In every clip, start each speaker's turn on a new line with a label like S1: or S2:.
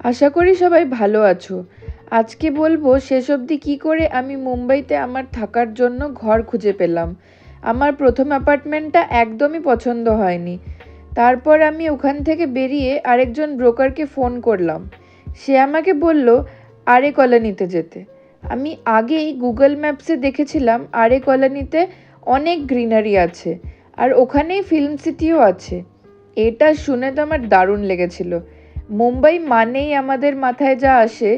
S1: আশা করি সবাই ভালো আছো। আজকে বলবো শেষ অবধি কী করে আমি মুম্বাইতে আমার থাকার জন্য ঘর খুঁজে পেলাম। আমার প্রথম অ্যাপার্টমেন্টটা একদমই পছন্দ হয়নি। তারপর আমি ওখান থেকে বেরিয়ে আরেকজন ব্রোকারকে ফোন করলাম। সে আমাকে বলল আরে কলোনিতে যেতে। আমি আগেই গুগল ম্যাপসে দেখেছিলাম আরে কলোনিতে অনেক গ্রিনারি আছে, আর ওখানেই ফিল্ম সিটিও আছে। এটা শুনে তো আমার দারুণ লেগেছিল। মুম্বাই মানেই আমাদের মাথায় যা আসে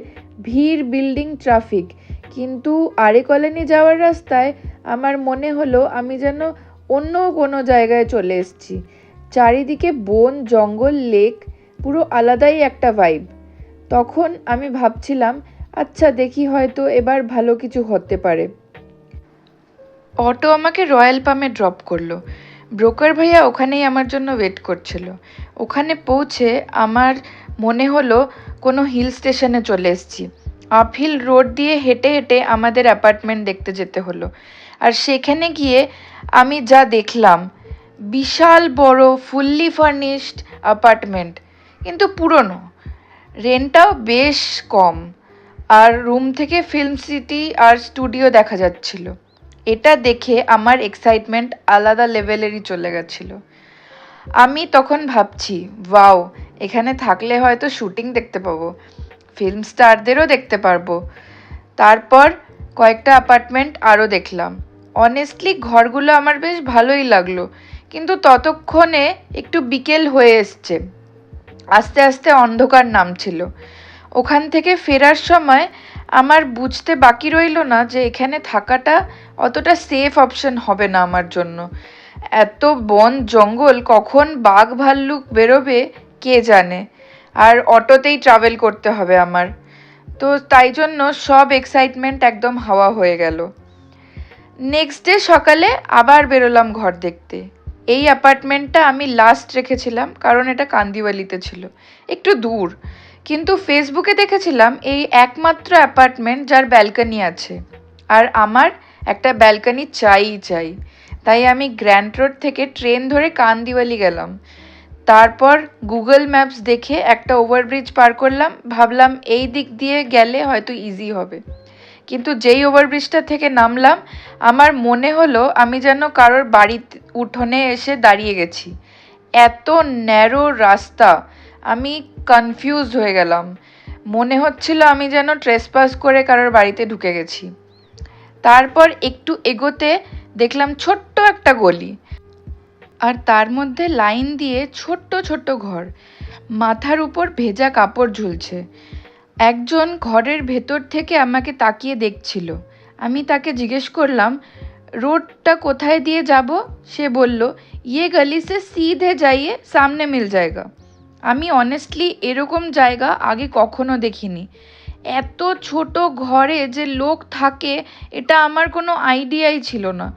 S1: ভিড়, বিল্ডিং, ট্রাফিক, কিন্তু আরে কলোনি যাওয়ার রাস্তায় আমার মনে হলো আমি যেন অন্য কোনো জায়গায় চলে এসেছি। চারিদিকে বন, জঙ্গল, লেক, পুরো আলাদাই একটা ভাইব। তখন আমি ভাবছিলাম আচ্ছা দেখি হয়তো এবার ভালো কিছু হতে পারে। অটো আমাকে রয়্যাল পামে ড্রপ করলো। ব্রোকার ভাইয়া ওখানেই আমার জন্য ওয়েট করছিল। ওখানে পৌঁছে আমার মনে হলো কোনো হিল স্টেশনে চলে এসেছি। আপহিল রোড দিয়ে হেঁটে হেঁটে আমাদের অ্যাপার্টমেন্ট দেখতে যেতে হলো। আর সেখানে গিয়ে আমি যা দেখলাম, বিশাল বড় ফুললি ফার্নিশড অ্যাপার্টমেন্ট, কিন্তু পুরনো, রেন্টটাও বেশ কম, আর রুম থেকে ফিল্ম সিটি আর স্টুডিও দেখা যাচ্ছিল। এটা দেখে আমার এক্সাইটমেন্ট আলাদা লেভেলেরই চলে গেছিল। আমি তখন ভাবছি ওয়াও, এখানে থাকলে হয়তো শুটিং দেখতে পাবো, ফিল্ম স্টারদেরও দেখতে পারবো। তারপর কয়েকটা অ্যাপার্টমেন্ট আরও দেখলাম। অনেস্টলি ঘরগুলো আমার বেশ ভালোই লাগলো, কিন্তু ততক্ষণে একটু বিকেল হয়ে এসছে, আস্তে আস্তে অন্ধকার নামছিল। ওখান থেকে ফেরার সময় আমার বুঝতে বাকি রইল না যে এখানে থাকাটা অতটা সেফ অপশন হবে না আমার জন্য। এত বন জঙ্গল, কখন বাঘ ভাল্লুক বেরোবে কে জানে। আর অটোতেই ট্রাভেল করতে হবে আমার। তো তাই জন্য সব এক্সাইটমেন্ট একদম হাওয়া হয়ে গেল। নেক্সট ডে সকালে আবার বেরোলাম ঘর দেখতে। এই অ্যাপার্টমেন্টটা আমি লাস্ট রেখেছিলাম কারণ এটা কান্দিওয়ালিতে ছিল, একটু দূর। কিন্তু ফেসবুকে দেখেছিলাম এই একমাত্র অ্যাপার্টমেন্ট যার ব্যালকনি আছে, আর আমার একটা ব্যালকনি চাই চাই। তাই আমি গ্র্যান্ড রোড থেকে ট্রেন ধরে কান্দিওয়ালি গেলাম। তারপর গুগল ম্যাপস দেখে একটা ওভারব্রিজ পার করলাম, ভাবলাম এই দিক দিয়ে গেলে হয়তো ইজি হবে। কিন্তু যেই ওভারব্রিজটা থেকে নামলাম, আমার মনে হলো আমি যেন কারোর বাড়ির উঠোনে এসে দাঁড়িয়ে গেছি। এত ন্যারো রাস্তা, আমি কনফিউজড হয়ে গেলাম। মনে হচ্ছিল আমি যেন ট্রেসপাস করে কারোর বাড়িতে ঢুকে গেছি। তারপর একটু এগোতে দেখলাম ছোট্ট একটা গলি, আর তার মধ্যে লাইন দিয়ে ছোট্ট ছোট্ট ঘর, মাথার উপর ভেজা কাপড় ঝুলছে। একজন ঘরের ভেতর থেকে আমাকে তাকিয়ে দেখছিল। আমি তাকে জিজ্ঞেস করলাম রোডটা কোথায় দিয়ে যাব। সে বলল ইয়ে গলি সে সিধে যাইয়ে সামনে মিল জায়গা। আমি অনেস্টলি এরকম জায়গা আগে কখনো দেখিনি। এত ছোট ঘরে যে লোক থাকে এটা আমার কোনো আইডিয়াই ছিল না।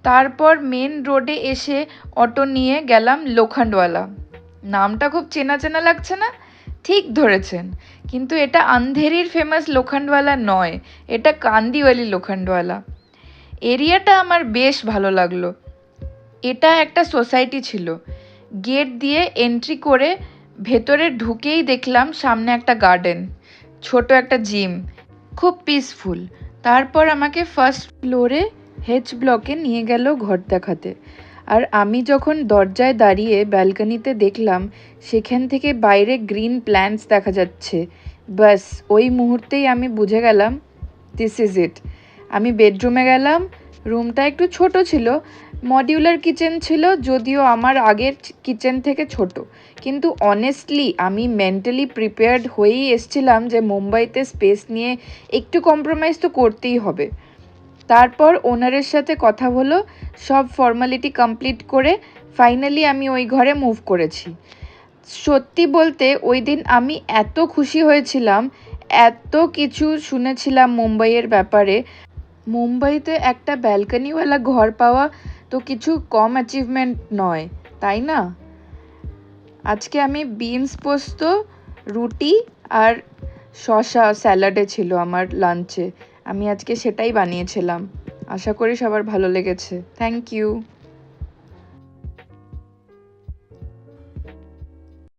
S1: তারপর মেন রোডে এসে অটো নিয়ে গেলাম লোখণ্ডওয়ালা। নামটা খুব চেনা চেনা লাগছে না? ঠিক ধরেছেন, কিন্তু এটা আন্ধেরির ফেমাস লোখণ্ডওয়ালা নয়, এটা কান্দিওয়ালি লোখণ্ডওয়ালা। এরিয়াটা আমার বেশ ভালো লাগলো। এটা একটা সোসাইটি ছিল। গেট দিয়ে এন্ট্রি করে ভেতরে ঢুকেই দেখলাম সামনে একটা গার্ডেন, ছোট একটা জিম, খুব পিসফুল। তারপর আমাকে ফার্স্ট ফ্লোরে হেচ ব্লকে নিয়ে গেল ঘর দেখাতে। আর আমি যখন দরজায় দাঁড়িয়ে ব্যালকনিতে দেখলাম সেখান থেকে বাইরে গ্রিন প্ল্যান্টস দেখা যাচ্ছে, ব্যাস ওই মুহূর্তেই আমি বুঝে গেলাম দিস ইজ ইট। আমি বেডরুমে গেলাম। রুমটা একটু ছোট ছিল, মডিউলার কিচেন ছিল, যদিও আমার আগের কিচেন থেকে ছোট, কিন্তু অনেস্টলি আমি মেন্টালি প্রিপেয়ার্ড হয়েই এসছিলাম যে মুম্বাইতে স্পেস নিয়ে একটু কম্প্রোমাইজ তো করতেই হবে। তারপর ওনারের সাথে কথা হলো, সব ফর্মালিটি কমপ্লিট করে ফাইনালি আমি ওই ঘরে মুভ করেছি। সত্যি বলতে ওই দিন আমি এত খুশি হয়েছিলাম, এত কিছু শুনেছিলাম মুম্বাইয়ের ব্যাপারে। মুম্বাইতে একটা ব্যালকনিওয়ালা ঘর পাওয়া তো কিছু কম অ্যাচিভমেন্ট নয়, তাই না? আজকে আমি বিনস পোস্ত, রুটি আর শসা স্যালাডে ছিল আমার লাঞ্চে। আমি আজকে সেটাই বানিয়েছিলাম। আশা করি সবার ভালো লেগেছে। Thank you.